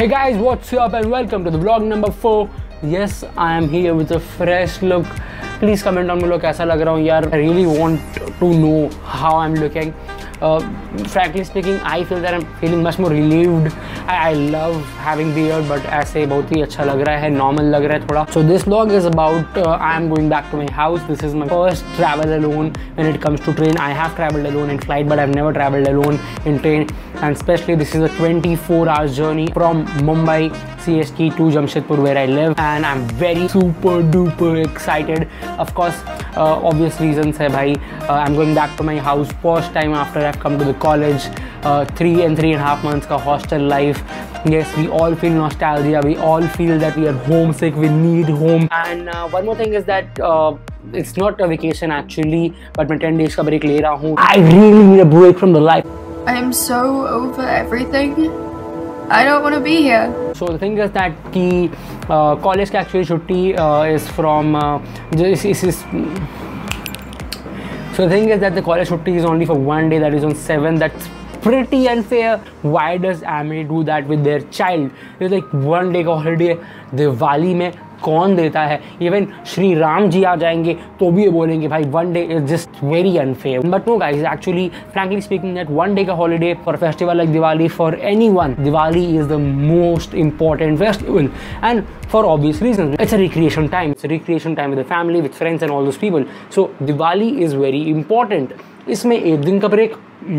Hey guys, what's up and welcome to the vlog number 4. Yes, I am here with a fresh look. Please comment down below कैसा लग रहा हूँ यार. I really want to know how I'm looking. Frankly speaking, I feel that I'm feeling much more relieved. I love having beard, but ऐसे बहुत ही अच्छा लग रहा है, normal लग रहा है थोड़ा. So this vlog is about I am going back to my house. This is my first travel alone when it comes to train. I have traveled alone in flight, but I've never traveled alone in train. And especially this is a 24-hour journey from Mumbai CST to Jamshedpur where I live, and I'm very super duper excited. Of course, obvious reasons hai bhai. I'm going back to my house first time after I've come to the college. 3 and 3.5 months ka hostel life. Yes, we all feel nostalgia. We all feel that we are homesick. We need home. And one more thing is that it's not a vacation actually, but मैं 10 days का break ले रहा हूँ. I really need a break from the life. I am so over everything. I don't want to be here. So the thing is that कि college की actually छुट्टी is from So the thing is that the college छुट्टी is only for one day, that is on 7th. That's pretty unfair. Why does Amy do that with their child? It's like one day का holiday. Diwali में कौन देता है? Even Shri Ram ji आ जाएंगे तो भी ये बोलेंगे भाई one day is just very unfair. But no guys, actually frankly speaking, that one day का holiday for a festival like Diwali, for anyone, Diwali is the most important festival, and for obvious reasons. It's a recreation time. It's a recreation time with the family, with friends and all those people. So Diwali is very important. इसमें एक दिन का break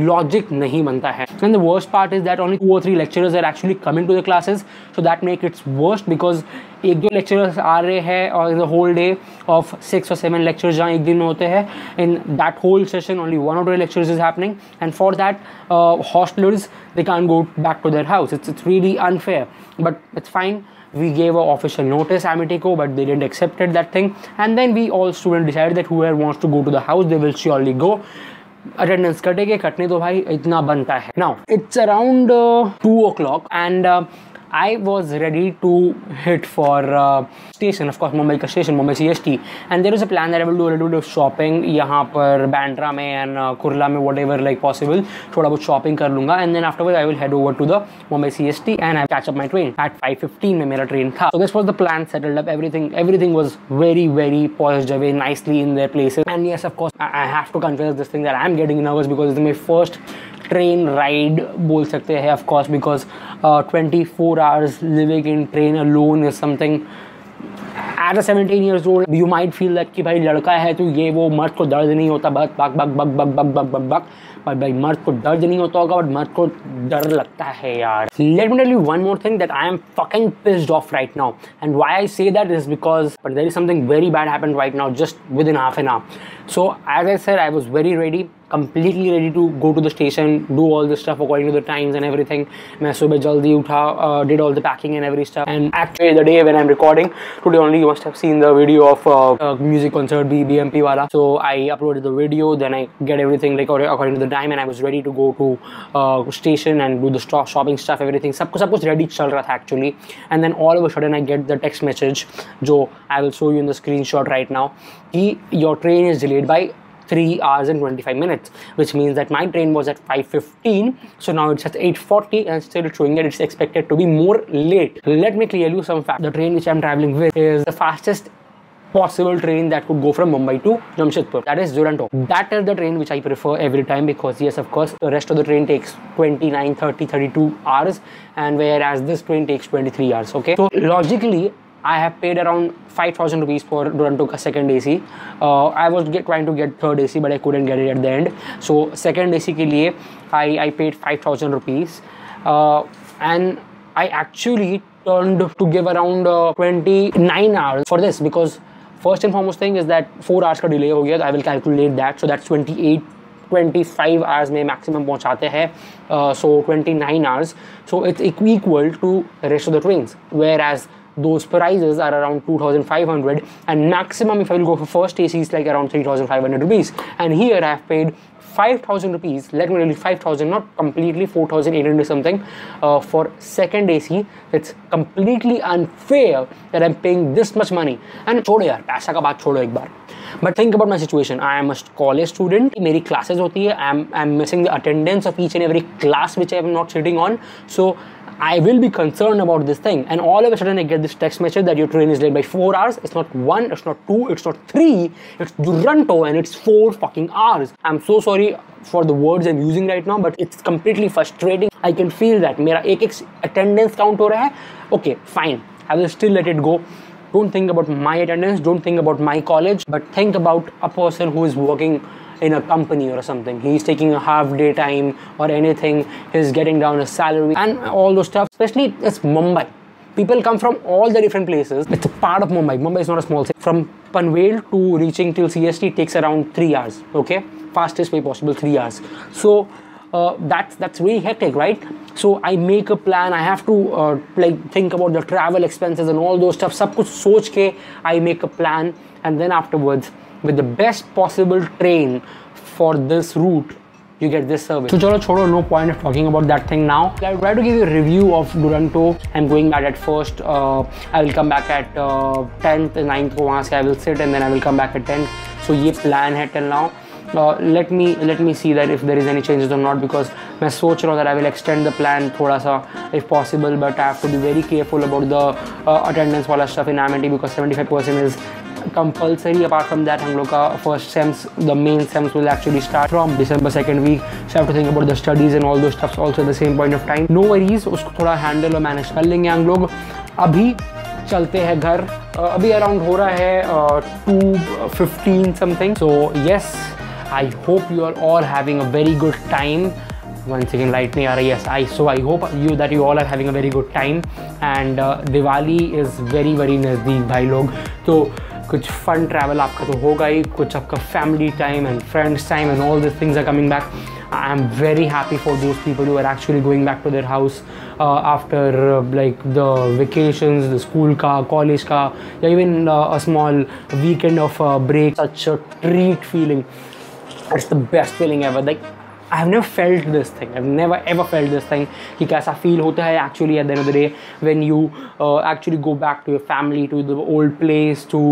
logic नहीं बनता है. And the worst part is that only 2 or 3 lecturers are actually coming to the classes, so that makes it worst because एक दो lecturers आ रहे हैं और the whole day of 6 or 7 lectures जहाँ एक दिन में होते हैं, in that whole session only 1 or 2 lectures is happening, and for that hostelers they can't go back to their house. It's really unfair, but it's fine. We gave an official notice Amitico, but they didn't accept that thing, and then we all students decided that whoever wants to go to the house, they will surely go. Attendance कटेंगे, कटने तो भाई इतना बनता है. Now it's around 2 o'clock and I was ready to hit for station, of course Mumbai का station, Mumbai CST, and there is a plan that I will do a little bit of shopping यहाँ पर Bandra में and Kurla में, whatever like possible. थोड़ा बहुत shopping कर लूँगा, and then afterwards I will head over to the Mumbai CST and I catch up my train at 5:15 में मेरा train था. So this was the plan settled up. Everything was very poised away nicely in their places. And yes, of course I have to confess this thing that I am getting nervous because it's my first train ride बोल सकते हैं, of course, because 24 hours living in train alone is something. At a 17 years old, you might feel that कि भाई लड़का है तो ये वो, मर्द को दर्द नहीं होता, बक बक बक बक बक बक बक बक बक, पर भाई मर्द को दर्द नहीं होता होगा, बट मर्द को डर लगता है यार. Let me tell you one more thing, that I am fucking pissed off right now, and why I say that is because there is something very bad happened right now just within half an hour. So as I said, I was very ready, completely ready to go to the station, do all this stuff according to the times and everything. मैं सुबह जल्दी उठा, did all the packing and every stuff, and actually the day when I'm recording today only, you must have seen the video of music concert BMP wala. So I uploaded the video, then I get everything like according to the time, and I was ready to go to station and do the shopping stuff, everything. सब कुछ ready चल रहा था actually, and then all of a sudden I get the text message, जो I will show you in the screenshot right now, कि your train is delayed by 3 hours and 25 minutes, which means that my train was at 5:15, so now it's at 8:40 and still showing that it's expected to be more late. Let me clear you some facts. The train which I'm traveling with is the fastest possible train that could go from Mumbai to Jamshedpur, that is Duronto. That is the train which I prefer every time, because yes, of course, the rest of the train takes 29, 30, 32 hours, and whereas this train takes 23 hours, okay? So logically, I have paid around 5,000 rupees for Duronto ka second AC. I was trying to get third AC, but I couldn't get it at the end. So second AC ke liye, I paid 5,000 rupees, and I actually turned to give around 29 hours for this, because first and foremost thing is that 4 hours ka delay ho gaya. I will calculate that, so that's 25 hours में maximum पहुँचाते हैं, so 29 hours. So it's equal to the rest of the trains, whereas those prices are around 2,500, and maximum if I will go for first AC is like around 3,500 rupees, and here I have paid 5,000 rupees. Let me really 5,000, not completely 4,800 something for second AC. It's completely unfair that I'm paying this much money. And छोड़ो यार, पैसा का बात छोड़ो एक बार. But think about my situation. I am a college student. मेरी classes होती है. I'm missing the attendance of each and every class which I am not sitting on. So I will be concerned about this thing. And all of a sudden I get this text message that your train is late by 4 hours. It's not 1, it's not 2, it's not 3, it's Duronto, and it's 4 fucking hours. I'm so sorry for the words I'm using right now, but it's completely frustrating. I can feel that मेरा एक attendance count हो रहा है. Okay, fine, I will still let it go. Don't think about my attendance, don't think about my college, but think about a person who is working in a company or something. He's taking a half day time or anything. He's getting down a salary and all those stuff. Especially it's Mumbai. People come from all the different places. It's a part of Mumbai. Mumbai is not a small city. From Panvel to reaching till CST takes around 3 hours. Okay, fastest way possible, 3 hours. So that's really hectic, right? So I make a plan. I have to like think about the travel expenses and all those stuff. सब कुछ सोच के I make a plan, and then afterwards, with the best possible train for this route, you get this service. So chalo chodo, no point of talking about that thing now. I'll try to give you a review of Duronto. I'm going back at first. I will come back at 10th, 9th ko wahan se I will sit, and then I will come back at 10th. So ye plan hai till now. Let me see that if there is any changes or not, because मैं सोच रहा हूँ that I will extend the plan थोड़ा सा if possible, but I have to be very careful about the attendance वाला stuff in Amity, because 75% is compulsory. Apart from that, हम लोग का first sems, the main sems will actually start from December 2nd week, so I have to think about the studies and all those stuffs also at the same point of time. No worries, उसको थोड़ा handle और manage कर लेंगे हम लोग. अभी चलते हैं घर. अभी अराउंड हो रहा है 2:15 something. So yes, I hope you are all having a very good time. Once again light नहीं आ रहा. Yes, I hope that you all are having a very good time, and Diwali is very नज़दीक भाई लोग. तो कुछ fun travel आपका तो होगा ही, कुछ आपका family time and friends time and all these things are coming back. I am very happy for those people who are actually going back to their house after like the vacations, the school ka, college ka, or even a small weekend of break. Such a treat feeling. It's the best feeling ever. Like, I have never felt this thing. I've never ever felt this thing. कि कैसा feel होता है actually at the end of the day when you actually go back to your family, to the old place, to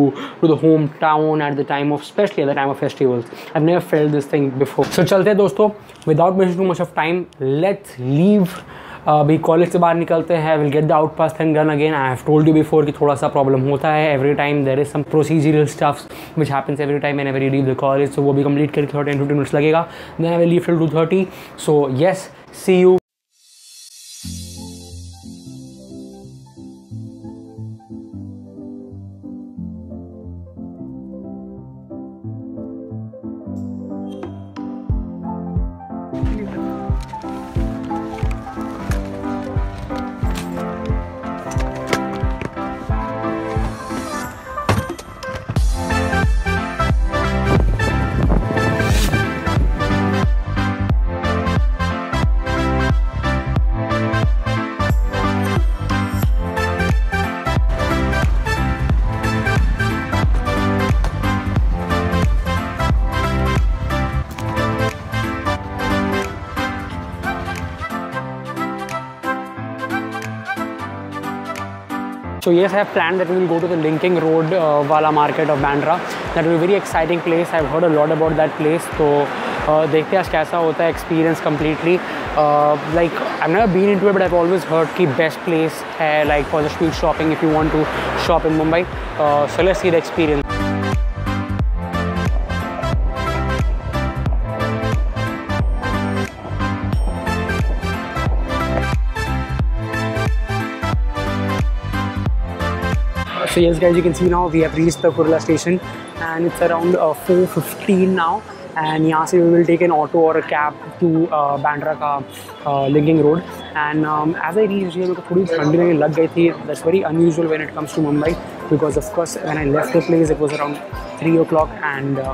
the hometown at the time of, especially at the time of festivals. I've never felt this thing before. So चलते हैं दोस्तों. Without wasting too much of time, let's leave. अभी college से बाहर निकलते हैं. Will get the out pass thing done again. I have told you before कि थोड़ा सा प्रॉब्लम होता है every time. There is some procedural stuffs which happens every time whenever you leave the college. So वो भी complete करके 10-15 minutes लगेगा. Then I will leave till 2:30. So yes, see you. So yes, I have planned that we will go to the linking road wala market of Bandra. That will be a very exciting place. I've heard a lot about that place. So देखते हैं आज कैसा होता है experience completely. Like I've never been into it, but I've always heard कि best place है like for the street shopping if you want to shop in Mumbai. So let's see the experience. So yes guys, you can see now we have reached the Kurla station and it's around 4:15 now, and यहाँ से we will take an auto or a cab to Bandra का linking road. And as I reached here, मेरे को थोड़ी ठंडी लगने लग गई थी. That's very unusual when it comes to Mumbai, because of course when I left the place it was around 3 o'clock, and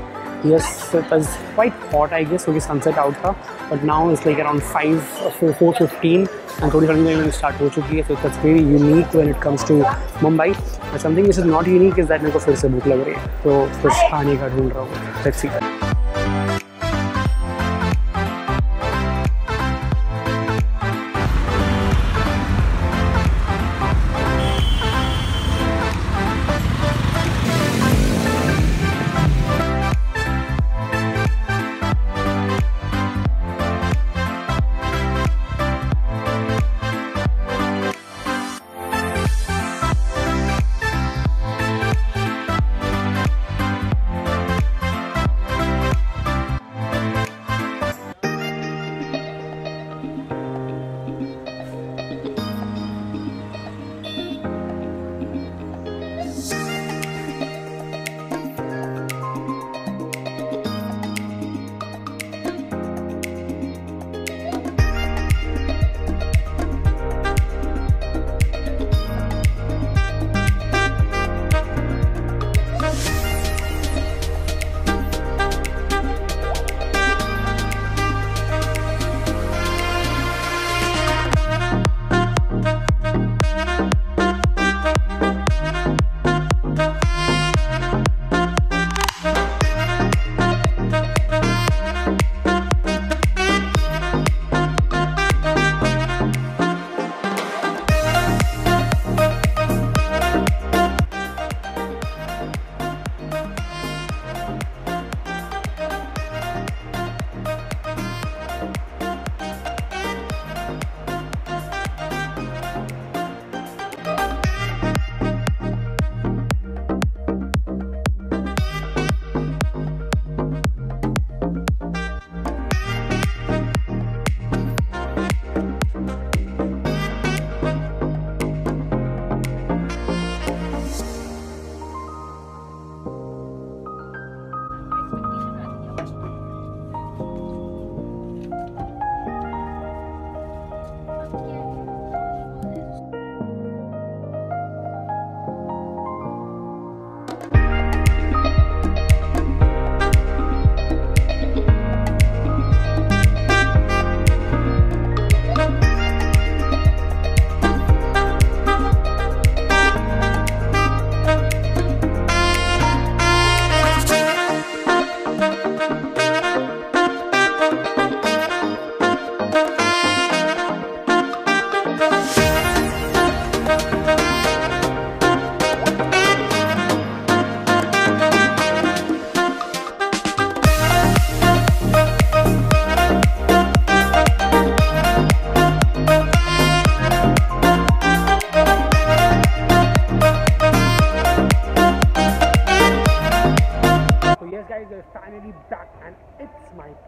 yes, it was quite hot I guess क्योंकि sunset out था. But now it's like around 4:15 and थोड़ी ठंडी लगने start हो चुकी है. So that's very unique when it comes to Mumbai. But something which is not unique is that मेरे को फिर से भूख लग रही है, तो कुछ खाने का ढूंढ रहा हूँ. Let's see.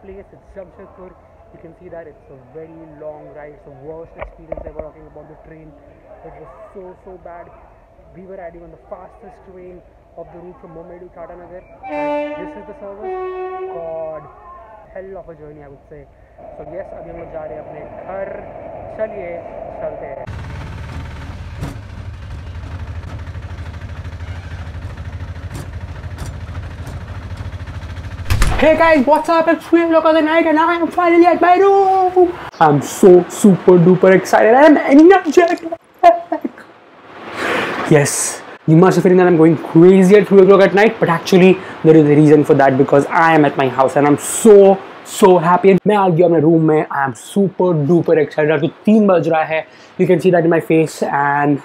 place. It's Jamshedpur. You can see that it's a very long ride. It's the worst experience ever talking about the train. It was so bad. We were riding on the fastest train of the route from Mumbai to Tata Nagar. And this is the service. God, hell of a journey, I would say. So yes, अभी हम लोग जा रहे हैं अपने घर. चलिए चलते हैं. Hey guys, what's up? It's 3 o'clock of the night and I am finally at my room. I'm so super duper excited. I am energetic. Yes, you must have feeling that I'm going crazy at 3 o'clock at night, but actually there is a reason for that because I am at my house and I'm so happy. मैं आ गया अपने room में. I am super duper excited. अभी 3 बज रहा है. You can see that in my face and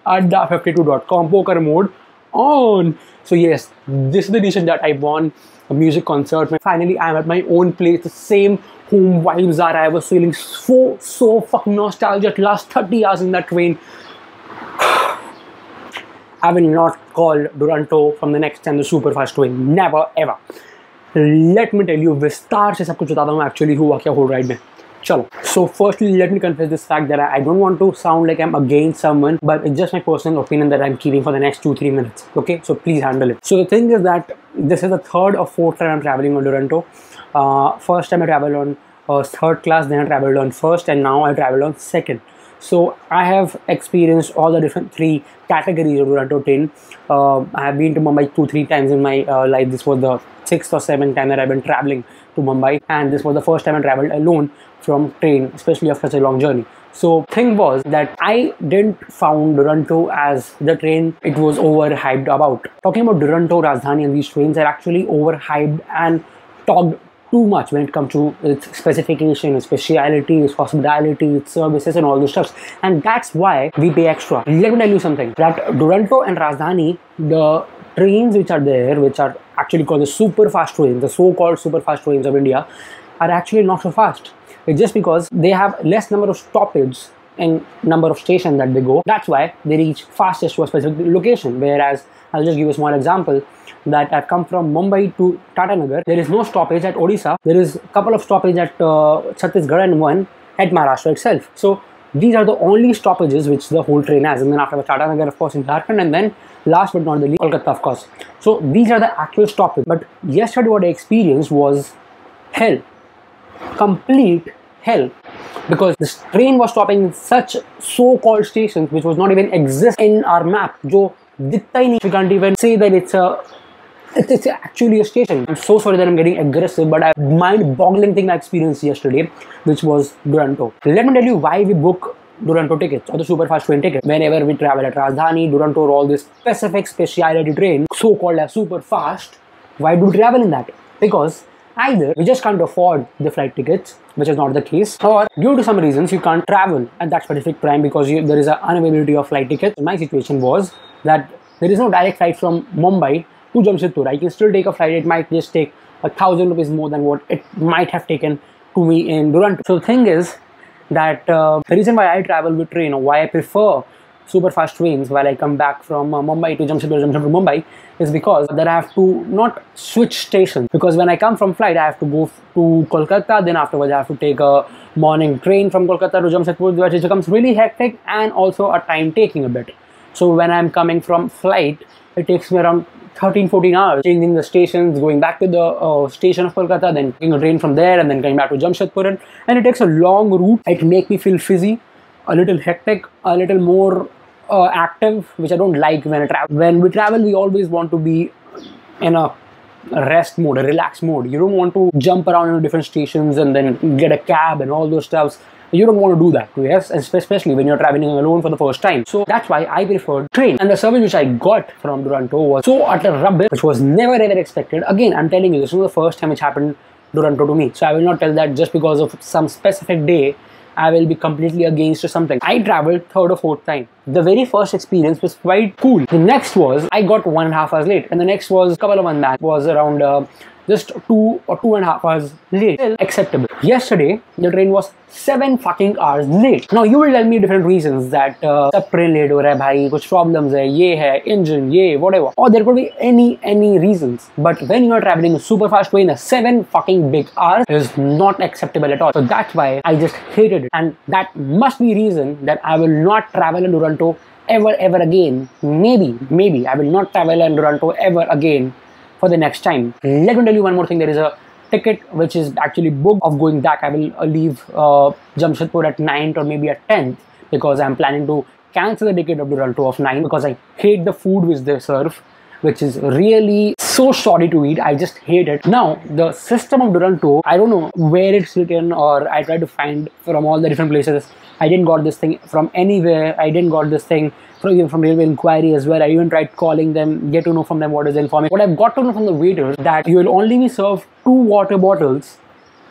adda52.com poker mode on. So yes, this is the edition that I won a music concert. Finally, I'm at my own place. The same home vibes are. I was feeling so fucking nostalgic. Last 30 hours in that train. I will not call Duronto from the next time the super fast train. Never ever. Let me tell you विस्तार से सब कुछ बताता हूँ actually हुआ क्या whole ride में. चलो. So firstly, let me confess this fact that I don't want to sound like I'm against someone, but it's just my personal opinion that I'm keeping for the next 2-3 minutes. Okay, so please handle it. So the thing is that this is the 3rd or 4th time I'm traveling on Duronto. First time I traveled on 3rd class, then I traveled on 1st, and now I traveled on 2nd. So I have experienced all the different 3 categories of Duronto train. I have been to Mumbai 2-3 times in my life. This was the 6th or 7th time that I've been traveling to Mumbai, and this was the first time I traveled alone from train, especially after such a long journey. So thing was that I didn't found Duronto as the train it was overhyped about. Talking about Duronto, Rajdhani and these trains are actually overhyped and talked too much when it comes to its specification, its speciality, its hospitality, its services and all those stuff. And that's why we pay extra. Let me tell you something, that Duronto and Rajdhani, the trains which are there, which are actually called the super fast trains, the so-called super fast trains of India, are actually not so fast. It's just because they have less number of stoppages and number of stations that they go. That's why they reach fastest to a specific location. Whereas, I'll just give a small example, that I've come from Mumbai to Tata Nagar. There is no stoppage at Odisha. There is a couple of stoppages at Chhattisgarh and one at Maharashtra itself. So these are the only stoppages which the whole train has. And then after Tata Nagar, of course, in Jharkhand, and then last but not the least, Kolkata, of course. So these are the actual stoppages. But yesterday what I experienced was hell. Complete hell, because this train was stopping in such so-called stations which was not even exist in our map. Jo dikhta hi nahi. We can't even say that it's actually a station. I'm so sorry that I'm getting aggressive, but a mind-boggling thing I experienced yesterday, which was Duronto. Let me tell you why we book Duronto tickets or the super fast train ticket whenever we travel at Rajdhani, Duronto, or all this specific speciality train so-called as super fast. Why do we travel in that? Because either we just can't afford the flight tickets, which is not the case, or due to some reasons you can't travel at that specific time because there is an unavailability of flight tickets. My situation was that there is no direct flight from Mumbai to Jamshedpur. I can still take a flight. It might just take 1,000 rupees more than what it might have taken to me in Duronto. So the thing is that the reason why I travel with train, or why I prefer super fast trains while I come back from Mumbai to Jamshedpur, Jamshedpur to Mumbai, is because that I have to not switch stations. Because when I come from flight, I have to go to Kolkata, then afterwards I have to take a morning train from Kolkata to Jamshedpur, which becomes really hectic and also a time taking a bit. So when I'm coming from flight, it takes me around 13-14 hours changing the stations, going back to the station of Kolkata, then taking a train from there and then coming back to Jamshedpur, and it takes a long route. It makes me feel fizzy, a little hectic, a little more active, which I don't like when I travel. When we travel, we always want to be in a rest mode, a relaxed mode. You don't want to jump around in different stations and then get a cab and all those stuffs. You don't want to do that, yes, especially when you're traveling alone for the first time. So that's why I preferred train. And the service which I got from Duronto was so utter rubbish, which was never ever expected. Again, I'm telling you, this was the first time which happened Duronto to me. So I will not tell that just because of some specific day I will be completely against or something. I traveled 3rd or 4th time. the very first experience was quite cool. The next was I got 1.5 hours late, and the next was a couple of months back, was around just 2 or 2.5 hours late. Still acceptable. Yesterday the train was 7 fucking hours late. Now you will tell me different reasons that सब train late हो रहा है भाई, कुछ problems है, ये है engine, ये whatever, or there could be any reasons. But when you are traveling a super fast train, 7 fucking big hours is not acceptable at all. So that's why I just hated it, and that must be reason that I will not travel in Duronto ever again. Maybe I will not travel in Duronto ever again for the next time. Let me tell you one more thing. There is a ticket which is actually booked of going back. I will leave Jamshedpur at 9th or maybe at 10th, because I'm planning to cancel the ticket of Duronto of 9, because I hate the food which they serve, which is really so sorry to eat. I just hate it. Now the system of Duronto, I don't know where it's written, or I tried to find from all the different places. I didn't got this thing from anywhere. I didn't got this thing from railway inquiry as well. I even tried calling them, get to know from them what is the information. What I've got to know from the waiters, that you will only be served 2 water bottles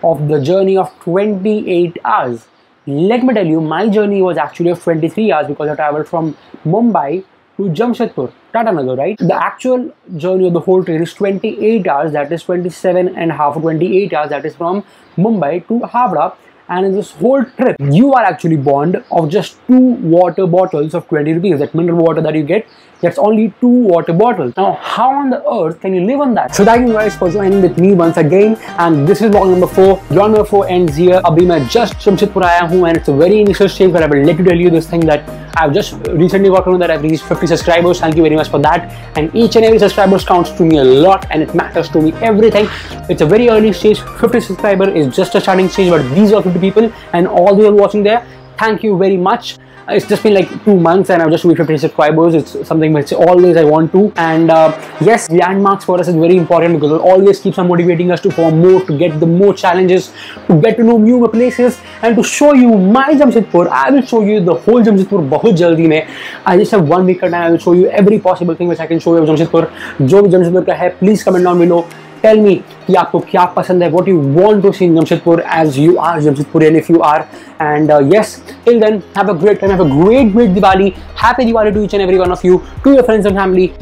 of the journey of 28 hours. Let me tell you, my journey was actually of 23 hours, because I traveled from Mumbai to Jamshedpur, Tatanagar, right? The actual journey of the whole train is 28 hours, that is 27.5 or 28 hours, that is from Mumbai to Havra. And in this whole trip, you are actually bond of just 2 water bottles of 20 rupees. That mineral water that you get, that's only 2 water bottles. Now, how on the earth can you live on that? So thank you guys for joining with me once again. And this is vlog number 4. Vlog number 4 ends here. Abhi main just Jamshedpur aaya hu, and it's a very initial stage, but I will let you tell you this thing that I've just recently got to know that I've reached 50 subscribers. Thank you very much for that. And each and every subscriber counts to me a lot, and it matters to me everything. It's a very early stage. 50 subscriber is just a starting stage, but these are 50 people, and all the are watching there, thank you very much. It's just been like 2 months and I've just reached 50 subscribers. It's something which always I want to. And yes, landmarks for us is very important, because it always keeps on motivating us to form more, to get the more challenges, to get to know new places, and to show you my Jamshedpur. I will show you the whole Jamshedpur बहुत जल्दी में. I just have 1 week का time. I will show you every possible thing which I can show you of Jamshedpur. जो भी Jamshedpur का है, please comment down below. Tell me कि आपको क्या पसंद है, what you want to see in Jamshedpur, as you are Jamshedpurian if you are. And yes, till then, have a great time, have a great Diwali. Happy Diwali to each and every one of you, to your friends and family.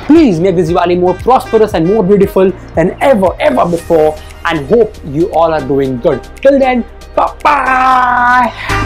Please make this Diwali more prosperous and more beautiful than ever before, and hope you all are doing good. Till then, bye bye.